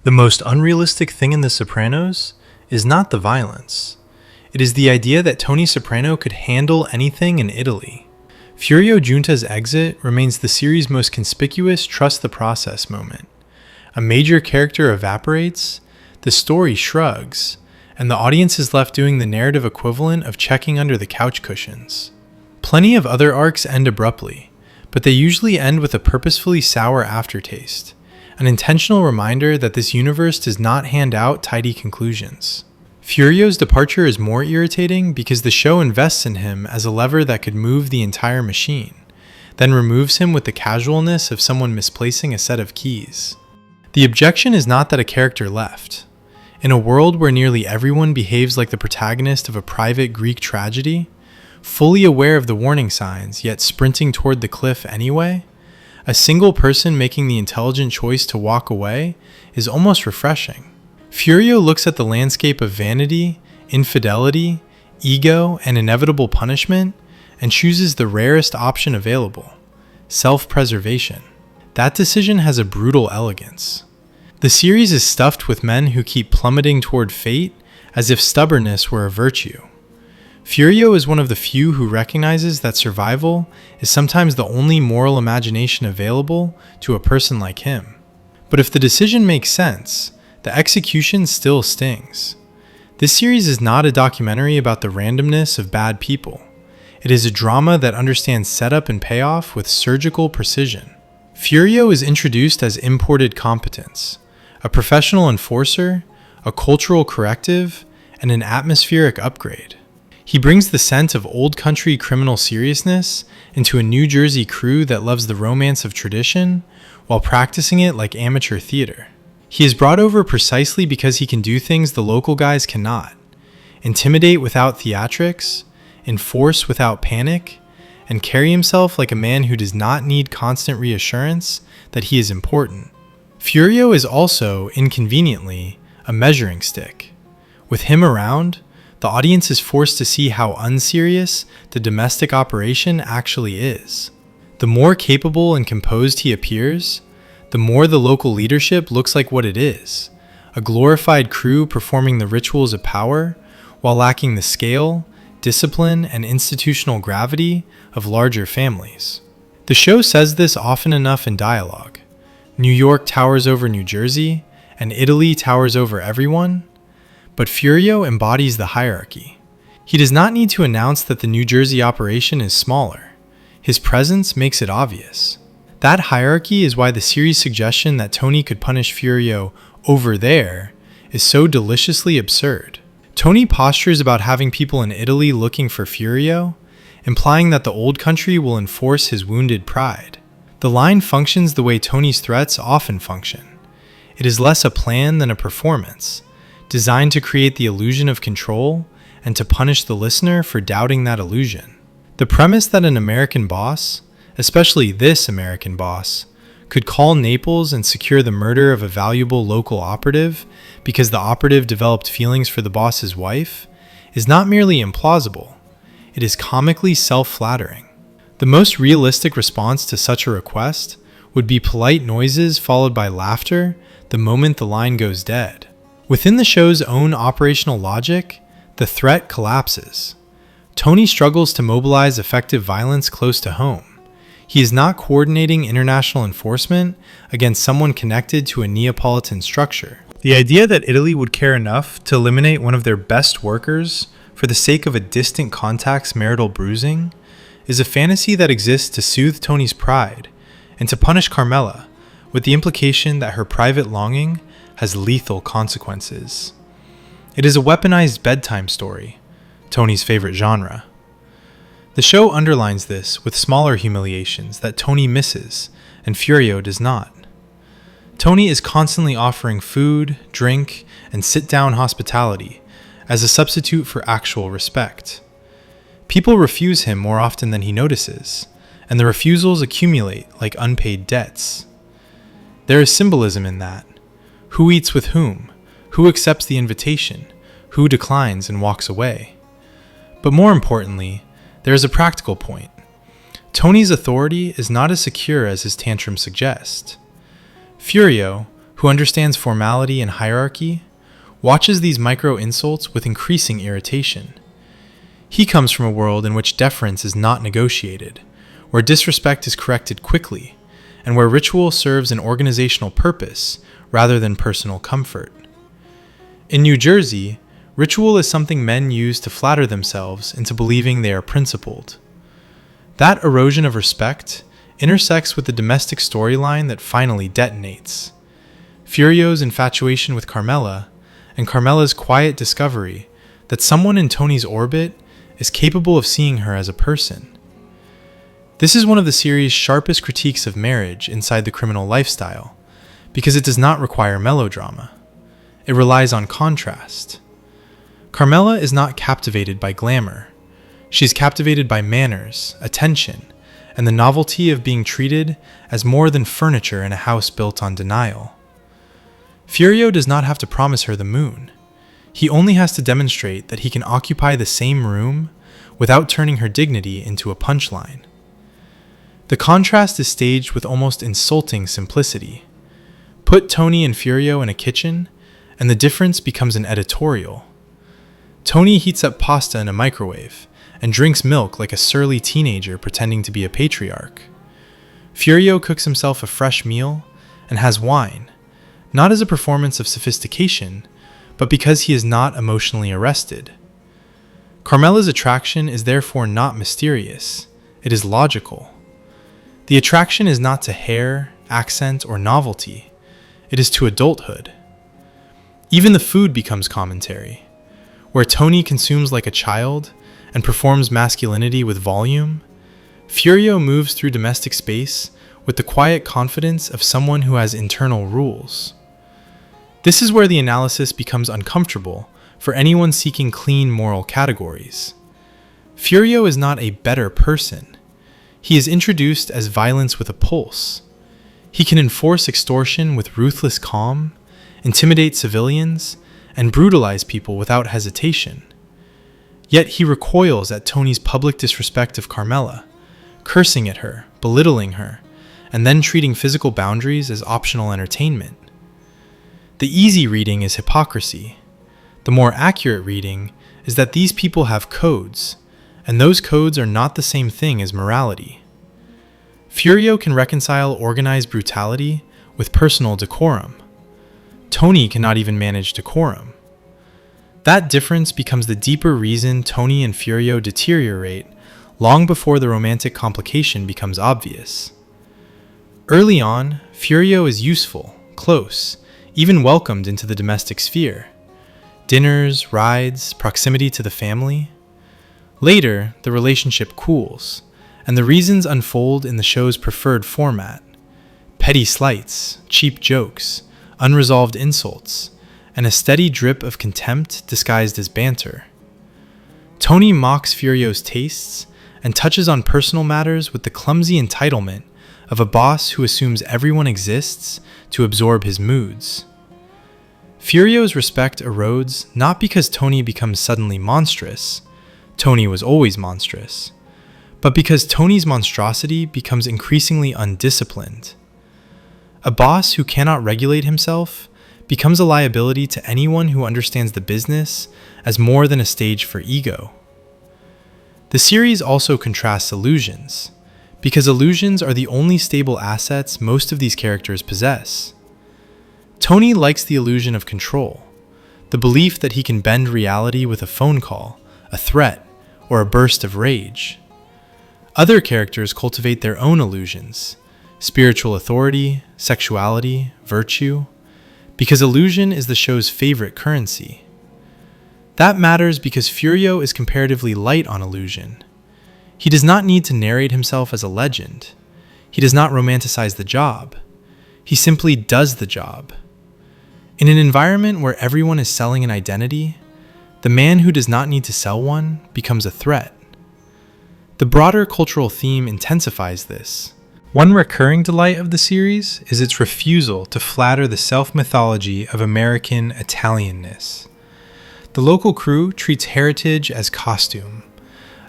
The most unrealistic thing in The Sopranos is not the violence. It is the idea that Tony Soprano could handle anything in Italy. Furio Giunta's exit remains the series' most conspicuous trust the process moment. A major character evaporates, the story shrugs, and the audience is left doing the narrative equivalent of checking under the couch cushions. Plenty of other arcs end abruptly, but they usually end with a purposefully sour aftertaste, an intentional reminder that this universe does not hand out tidy conclusions. Furio's departure is more irritating because the show invests in him as a lever that could move the entire machine, then removes him with the casualness of someone misplacing a set of keys. The objection is not that a character left. In a world where nearly everyone behaves like the protagonist of a private Greek tragedy, fully aware of the warning signs yet sprinting toward the cliff anyway, a single person making the intelligent choice to walk away is almost refreshing. Furio looks at the landscape of vanity, infidelity, ego, and inevitable punishment and chooses the rarest option available: self-preservation. That decision has a brutal elegance. The series is stuffed with men who keep plummeting toward fate as if stubbornness were a virtue. Furio is one of the few who recognizes that survival is sometimes the only moral imagination available to a person like him. But if the decision makes sense, the execution still stings. This series is not a documentary about the randomness of bad people. It is a drama that understands setup and payoff with surgical precision. Furio is introduced as imported competence, a professional enforcer, a cultural corrective, and an atmospheric upgrade. He brings the scent of old country criminal seriousness into a New Jersey crew that loves the romance of tradition while practicing it like amateur theater. He is brought over precisely because he can do things the local guys cannot: intimidate without theatrics, enforce without panic, and carry himself like a man who does not need constant reassurance that he is important. Furio is also, inconveniently, a measuring stick. With him around, the audience is forced to see how unserious the domestic operation actually is. The more capable and composed he appears, the more the local leadership looks like what it is: a glorified crew performing the rituals of power while lacking the scale, discipline, and institutional gravity of larger families. The show says this often enough in dialogue. New York towers over New Jersey, and Italy towers over everyone. But Furio embodies the hierarchy. He does not need to announce that the New Jersey operation is smaller. His presence makes it obvious. That hierarchy is why the series' suggestion that Tony could punish Furio over there is so deliciously absurd. Tony postures about having people in Italy looking for Furio, implying that the old country will enforce his wounded pride. The line functions the way Tony's threats often function. It is less a plan than a performance, designed to create the illusion of control and to punish the listener for doubting that illusion. The premise that an American boss, especially this American boss, could call Naples and secure the murder of a valuable local operative because the operative developed feelings for the boss's wife is not merely implausible, it is comically self-flattering. The most realistic response to such a request would be polite noises followed by laughter the moment the line goes dead. Within the show's own operational logic, the threat collapses. Tony struggles to mobilize effective violence close to home. He is not coordinating international enforcement against someone connected to a Neapolitan structure. The idea that Italy would care enough to eliminate one of their best workers for the sake of a distant contact's marital bruising is a fantasy that exists to soothe Tony's pride and to punish Carmela, with the implication that her private longing has lethal consequences. It is a weaponized bedtime story, Tony's favorite genre. The show underlines this with smaller humiliations that Tony misses and Furio does not. Tony is constantly offering food, drink, and sit-down hospitality as a substitute for actual respect. People refuse him more often than he notices, and the refusals accumulate like unpaid debts. There is symbolism in that. Who eats with whom? Who accepts the invitation? Who declines and walks away? But more importantly, there is a practical point. Tony's authority is not as secure as his tantrum suggests. Furio, who understands formality and hierarchy, watches these micro-insults with increasing irritation. He comes from a world in which deference is not negotiated, where disrespect is corrected quickly, and where ritual serves an organizational purpose rather than personal comfort. In New Jersey, ritual is something men use to flatter themselves into believing they are principled. That erosion of respect intersects with the domestic storyline that finally detonates. Furio's infatuation with Carmela, and Carmela's quiet discovery that someone in Tony's orbit is capable of seeing her as a person. This is one of the series' sharpest critiques of marriage inside the criminal lifestyle, because it does not require melodrama. It relies on contrast. Carmela is not captivated by glamour. She is captivated by manners, attention, and the novelty of being treated as more than furniture in a house built on denial. Furio does not have to promise her the moon. He only has to demonstrate that he can occupy the same room without turning her dignity into a punchline. The contrast is staged with almost insulting simplicity. Put Tony and Furio in a kitchen, and the difference becomes an editorial. Tony heats up pasta in a microwave and drinks milk like a surly teenager pretending to be a patriarch. Furio cooks himself a fresh meal and has wine, not as a performance of sophistication, but because he is not emotionally arrested. Carmela's attraction is therefore not mysterious, it is logical. The attraction is not to hair, accent, or novelty, it is to adulthood. Even the food becomes commentary. Where Tony consumes like a child and performs masculinity with volume, Furio moves through domestic space with the quiet confidence of someone who has internal rules. This is where the analysis becomes uncomfortable for anyone seeking clean moral categories. Furio is not a better person. He is introduced as violence with a pulse. He can enforce extortion with ruthless calm, intimidate civilians, and brutalize people without hesitation. Yet he recoils at Tony's public disrespect of Carmela, cursing at her, belittling her, and then treating physical boundaries as optional entertainment. The easy reading is hypocrisy. The more accurate reading is that these people have codes, and those codes are not the same thing as morality. Furio can reconcile organized brutality with personal decorum. Tony cannot even manage decorum. That difference becomes the deeper reason Tony and Furio deteriorate long before the romantic complication becomes obvious. Early on, Furio is useful, close, even welcomed into the domestic sphere. Dinners, rides, proximity to the family. Later, the relationship cools, and the reasons unfold in the show's preferred format. Petty slights, cheap jokes, unresolved insults, and a steady drip of contempt disguised as banter. Tony mocks Furio's tastes and touches on personal matters with the clumsy entitlement of a boss who assumes everyone exists to absorb his moods. Furio's respect erodes not because Tony becomes suddenly monstrous — Tony was always monstrous — but because Tony's monstrosity becomes increasingly undisciplined. A boss who cannot regulate himself becomes a liability to anyone who understands the business as more than a stage for ego. The series also contrasts illusions, because illusions are the only stable assets most of these characters possess. Tony likes the illusion of control, the belief that he can bend reality with a phone call, a threat, or a burst of rage. Other characters cultivate their own illusions, spiritual authority, sexuality, virtue, because illusion is the show's favorite currency. That matters because Furio is comparatively light on illusion. He does not need to narrate himself as a legend. He does not romanticize the job. He simply does the job. In an environment where everyone is selling an identity, the man who does not need to sell one becomes a threat. The broader cultural theme intensifies this. One recurring delight of the series is its refusal to flatter the self-mythology of American Italianness. The local crew treats heritage as costume.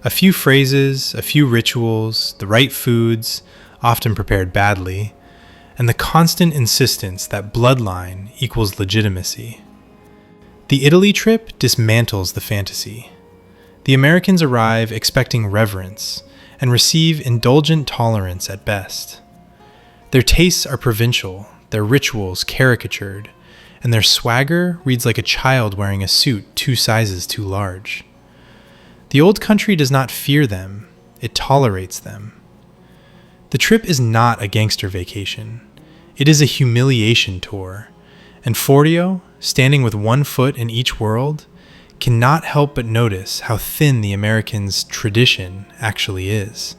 A few phrases, a few rituals, the right foods, often prepared badly, and the constant insistence that bloodline equals legitimacy. The Italy trip dismantles the fantasy. The Americans arrive expecting reverence and receive indulgent tolerance at best. Their tastes are provincial, their rituals caricatured, and their swagger reads like a child wearing a suit 2 sizes too large. The old country does not fear them, it tolerates them. The trip is not a gangster vacation. It is a humiliation tour, and Furio, standing with one foot in each world, cannot help but notice how thin the Americans' tradition actually is.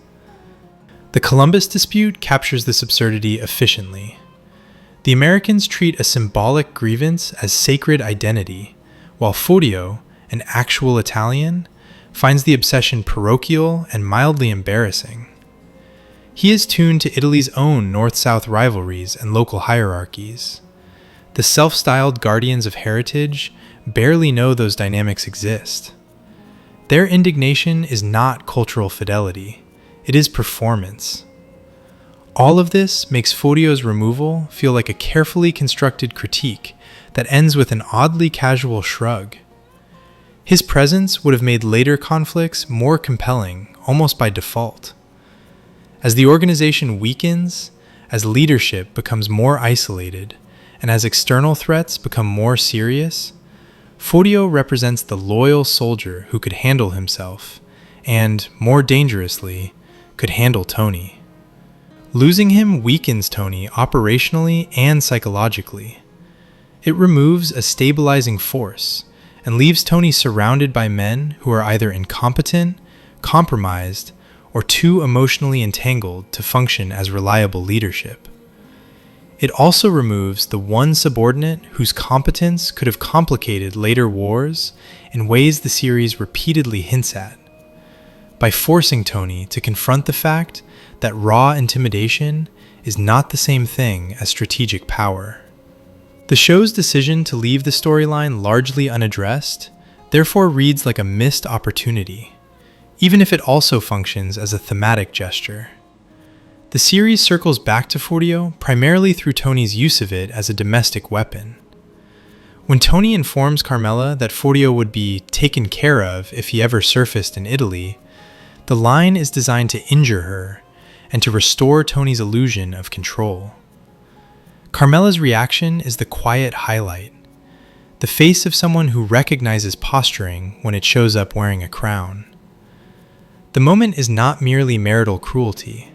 The Columbus dispute captures this absurdity efficiently. The Americans treat a symbolic grievance as sacred identity, while Furio, an actual Italian, finds the obsession parochial and mildly embarrassing. He is tuned to Italy's own north-south rivalries and local hierarchies. The self-styled guardians of heritage barely know those dynamics exist. Their indignation is not cultural fidelity, it is performance. All of this makes Furio's removal feel like a carefully constructed critique that ends with an oddly casual shrug. His presence would have made later conflicts more compelling, almost by default. As the organization weakens, as leadership becomes more isolated, and as external threats become more serious, Furio represents the loyal soldier who could handle himself, and, more dangerously, could handle Tony. Losing him weakens Tony operationally and psychologically. It removes a stabilizing force, and leaves Tony surrounded by men who are either incompetent, compromised, or too emotionally entangled to function as reliable leadership. It also removes the one subordinate whose competence could have complicated later wars in ways the series repeatedly hints at. By forcing Tony to confront the fact that raw intimidation is not the same thing as strategic power. The show's decision to leave the storyline largely unaddressed therefore reads like a missed opportunity, even if it also functions as a thematic gesture. The series circles back to Furio primarily through Tony's use of it as a domestic weapon. When Tony informs Carmela that Furio would be taken care of if he ever surfaced in Italy, the line is designed to injure her and to restore Tony's illusion of control. Carmela's reaction is the quiet highlight, the face of someone who recognizes posturing when it shows up wearing a crown. The moment is not merely marital cruelty.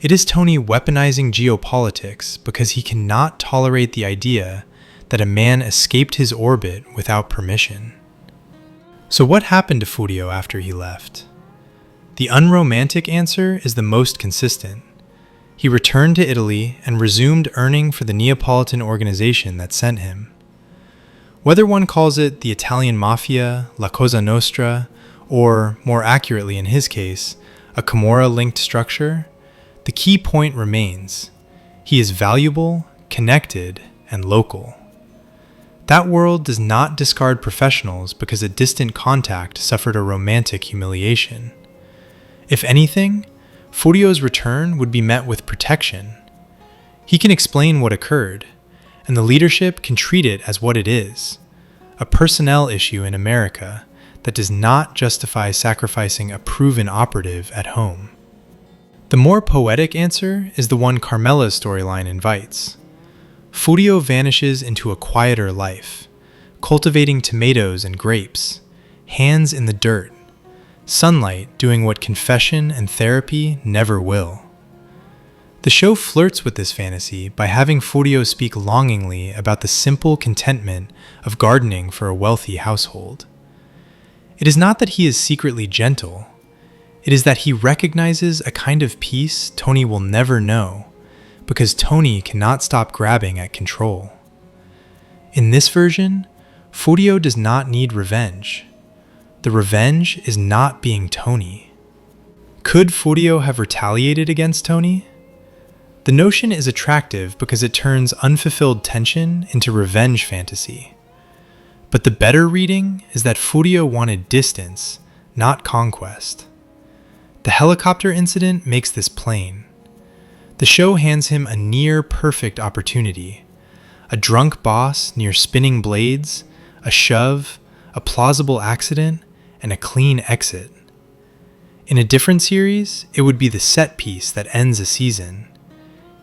It is Tony weaponizing geopolitics because he cannot tolerate the idea that a man escaped his orbit without permission. So what happened to Furio after he left? The unromantic answer is the most consistent. He returned to Italy and resumed earning for the Neapolitan organization that sent him. Whether one calls it the Italian Mafia, La Cosa Nostra, or, more accurately in his case, a Camorra-linked structure, the key point remains. He is valuable, connected, and local. That world does not discard professionals because a distant contact suffered a romantic humiliation. If anything, Furio's return would be met with protection. He can explain what occurred, and the leadership can treat it as what it is, a personnel issue in America that does not justify sacrificing a proven operative at home. The more poetic answer is the one Carmela's storyline invites. Furio vanishes into a quieter life, cultivating tomatoes and grapes, hands in the dirt, sunlight doing what confession and therapy never will. The show flirts with this fantasy by having Furio speak longingly about the simple contentment of gardening for a wealthy household. It is not that he is secretly gentle. It is that he recognizes a kind of peace Tony will never know, because Tony cannot stop grabbing at control. In this version, Furio does not need revenge. The revenge is not being Tony. Could Furio have retaliated against Tony? The notion is attractive because it turns unfulfilled tension into revenge fantasy. But the better reading is that Furio wanted distance, not conquest. The helicopter incident makes this plain. The The show hands him a near-perfect opportunity. A drunk boss near spinning blades, a shove, a plausible accident, and a clean exit. In a different series, it would be the set piece that ends a season.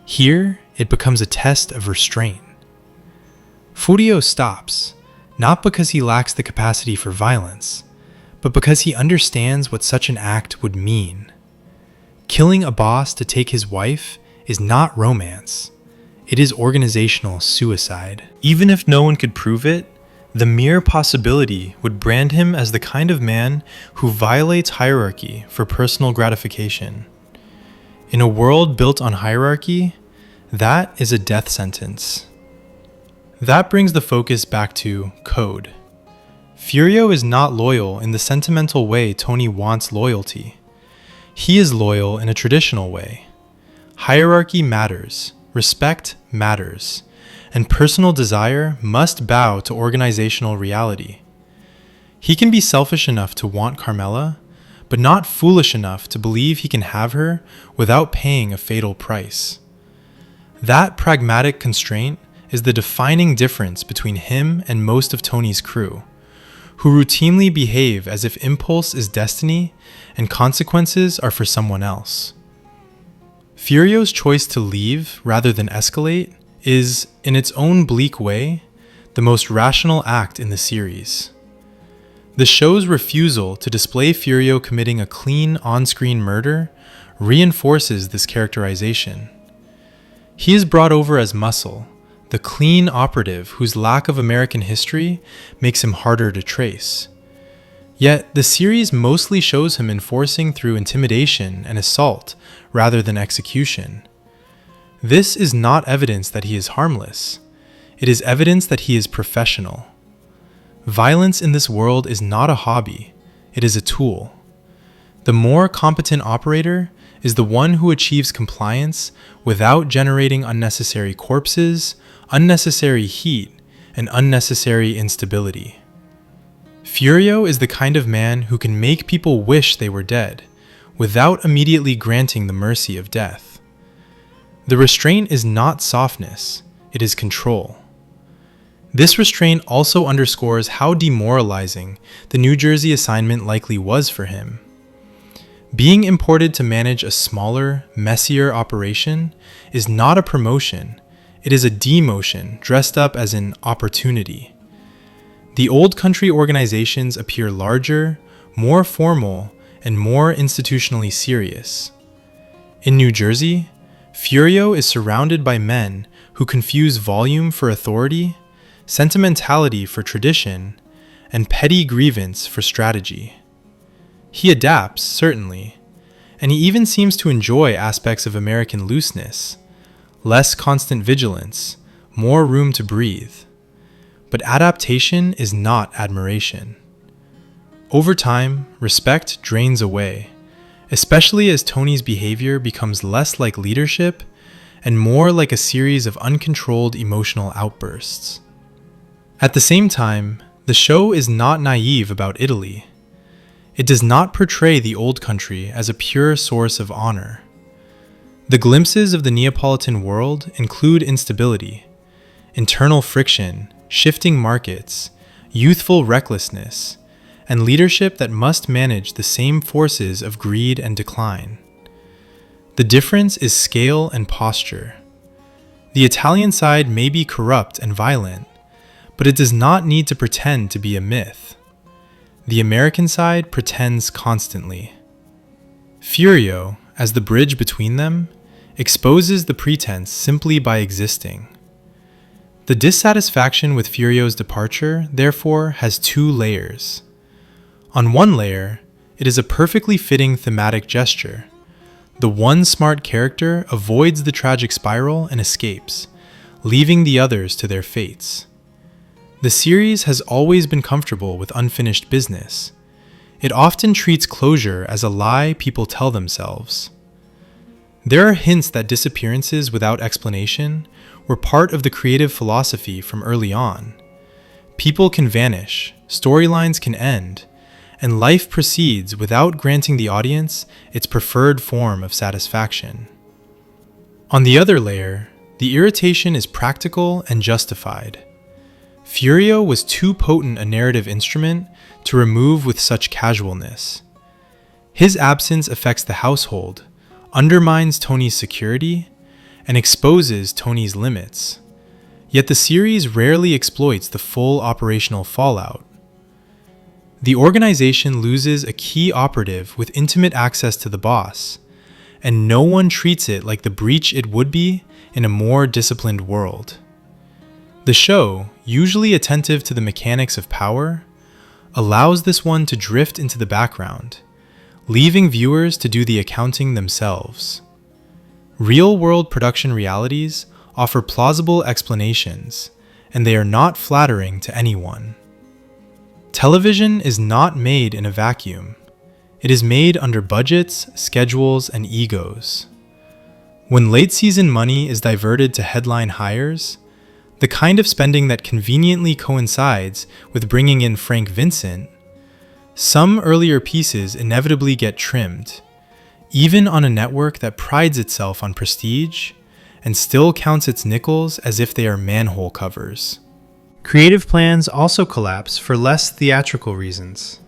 Here, it becomes a test of restraint. Furio stops, not because he lacks the capacity for violence, but because he understands what such an act would mean. Killing a boss to take his wife is not romance. It is organizational suicide. Even if no one could prove it, the mere possibility would brand him as the kind of man who violates hierarchy for personal gratification. In a world built on hierarchy, that is a death sentence. That brings the focus back to code. Furio is not loyal in the sentimental way Tony wants loyalty. He is loyal in a traditional way. Hierarchy matters, respect matters, and personal desire must bow to organizational reality. He can be selfish enough to want Carmela, but not foolish enough to believe he can have her without paying a fatal price. That pragmatic constraint is the defining difference between him and most of Tony's crew, who routinely behave as if impulse is destiny and consequences are for someone else. Furio's choice to leave rather than escalate is, in its own bleak way, the most rational act in the series. The show's refusal to display Furio committing a clean on-screen murder reinforces this characterization. He is brought over as muscle, the clean operative whose lack of American history makes him harder to trace. Yet, the series mostly shows him enforcing through intimidation and assault rather than execution. This is not evidence that he is harmless. It is evidence that he is professional. Violence in this world is not a hobby, it is a tool. The more competent operator is the one who achieves compliance without generating unnecessary corpses, unnecessary heat, and unnecessary instability. Furio is the kind of man who can make people wish they were dead, without immediately granting the mercy of death. The restraint is not softness, it is control. This restraint also underscores how demoralizing the New Jersey assignment likely was for him. Being imported to manage a smaller, messier operation is not a promotion, it is a demotion dressed up as an opportunity. The old country organizations appear larger, more formal, and more institutionally serious. In New Jersey, Furio is surrounded by men who confuse volume for authority, sentimentality for tradition, and petty grievance for strategy. He adapts, certainly, and he even seems to enjoy aspects of American looseness, less constant vigilance, more room to breathe. But adaptation is not admiration. Over time, respect drains away, especially as Tony's behavior becomes less like leadership and more like a series of uncontrolled emotional outbursts. At the same time, the show is not naive about Italy. It does not portray the old country as a pure source of honor. The glimpses of the Neapolitan world include instability, internal friction, shifting markets, youthful recklessness, and leadership that must manage the same forces of greed and decline. The difference is scale and posture. The Italian side may be corrupt and violent, but it does not need to pretend to be a myth. The American side pretends constantly. Furio, as the bridge between them, exposes the pretense simply by existing. The dissatisfaction with Furio's departure, therefore, has two layers. On one layer, it is a perfectly fitting thematic gesture. The one smart character avoids the tragic spiral and escapes, leaving the others to their fates. The series has always been comfortable with unfinished business. It often treats closure as a lie people tell themselves. There are hints that disappearances without explanation were part of the creative philosophy from early on. People can vanish, storylines can end, and life proceeds without granting the audience its preferred form of satisfaction. On the other layer, the irritation is practical and justified. Furio was too potent a narrative instrument to remove with such casualness. His absence affects the household, undermines Tony's security, and exposes Tony's limits. Yet the series rarely exploits the full operational fallout. The organization loses a key operative with intimate access to the boss, and no one treats it like the breach it would be in a more disciplined world. The show, usually attentive to the mechanics of power, allows this one to drift into the background, leaving viewers to do the accounting themselves. Real-world production realities offer plausible explanations, and they are not flattering to anyone. Television is not made in a vacuum. It is made under budgets, schedules, and egos. When late-season money is diverted to headline hires, the kind of spending that conveniently coincides with bringing in Frank Vincent, some earlier pieces inevitably get trimmed, even on a network that prides itself on prestige and still counts its nickels as if they are manhole covers. Creative plans also collapse for less theatrical reasons.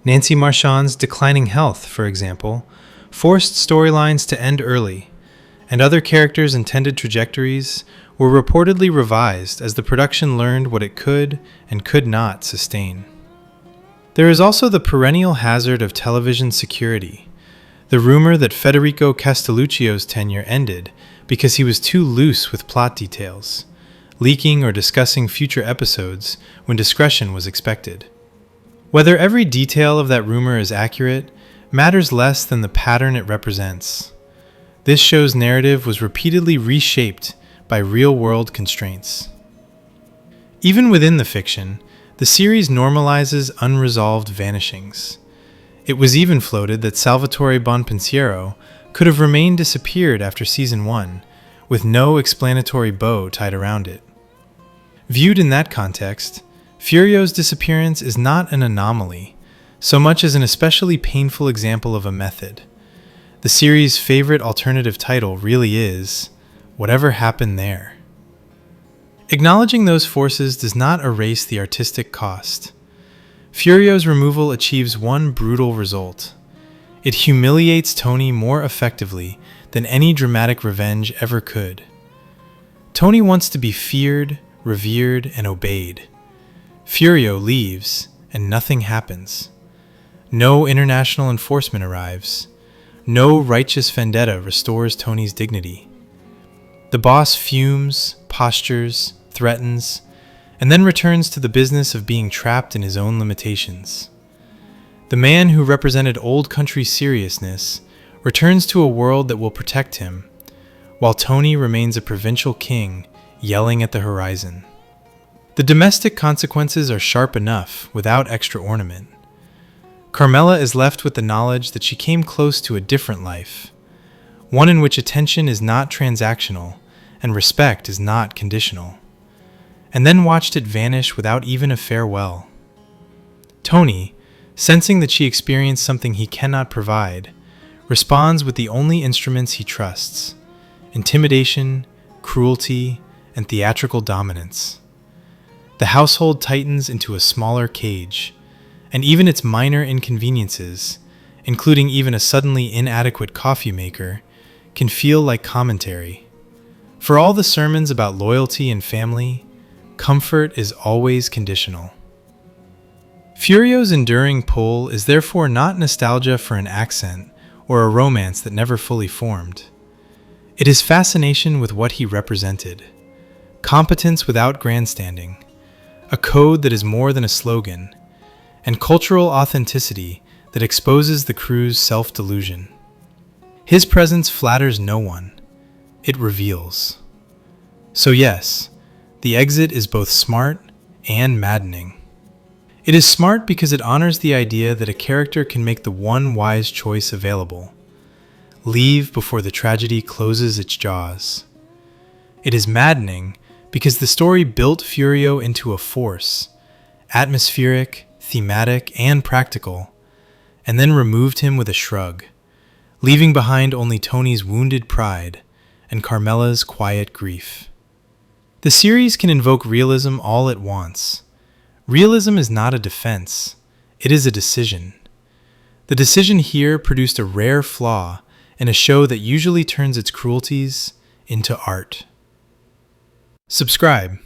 Nancy Marchand's declining health, for example, forced storylines to end early, and other characters' intended trajectories were reportedly revised as the production learned what it could and could not sustain. There is also the perennial hazard of television security, the rumor that Federico Castelluccio's tenure ended because he was too loose with plot details, leaking or discussing future episodes when discretion was expected. Whether every detail of that rumor is accurate matters less than the pattern it represents. This show's narrative was repeatedly reshaped by real-world constraints. Even within the fiction, the series normalizes unresolved vanishings. It was even floated that Salvatore Bonpensiero could have remained disappeared after season 1, with no explanatory bow tied around it. Viewed in that context, Furio's disappearance is not an anomaly, so much as an especially painful example of a method. The series' favorite alternative title really is, Whatever Happened There? Acknowledging those forces does not erase the artistic cost. Furio's removal achieves one brutal result. It humiliates Tony more effectively than any dramatic revenge ever could. Tony wants to be feared, revered, and obeyed. Furio leaves, and nothing happens. No international enforcement arrives. No righteous vendetta restores Tony's dignity. The boss fumes, postures, threatens, and then returns to the business of being trapped in his own limitations. The man who represented old country seriousness returns to a world that will protect him, while Tony remains a provincial king yelling at the horizon. The domestic consequences are sharp enough without extra ornament. Carmela is left with the knowledge that she came close to a different life, one in which attention is not transactional and respect is not conditional, and then watched it vanish without even a farewell. Tony, sensing that she experienced something he cannot provide, responds with the only instruments he trusts: intimidation, cruelty, and theatrical dominance. The household tightens into a smaller cage, and even its minor inconveniences, including even a suddenly inadequate coffee maker, can feel like commentary. For all the sermons about loyalty and family, comfort is always conditional. Furio's enduring pull is therefore not nostalgia for an accent or a romance that never fully formed. It is fascination with what he represented, competence without grandstanding, a code that is more than a slogan, and cultural authenticity that exposes the crew's self-delusion. His presence flatters no one. It reveals. So yes, the exit is both smart and maddening. It is smart because it honors the idea that a character can make the one wise choice available: leave before the tragedy closes its jaws. It is maddening because the story built Furio into a force, atmospheric, thematic, and practical, and then removed him with a shrug, leaving behind only Tony's wounded pride and Carmela's quiet grief. The series can invoke realism all it wants. Realism is not a defense, it is a decision. The decision here produced a rare flaw in a show that usually turns its cruelties into art. Subscribe.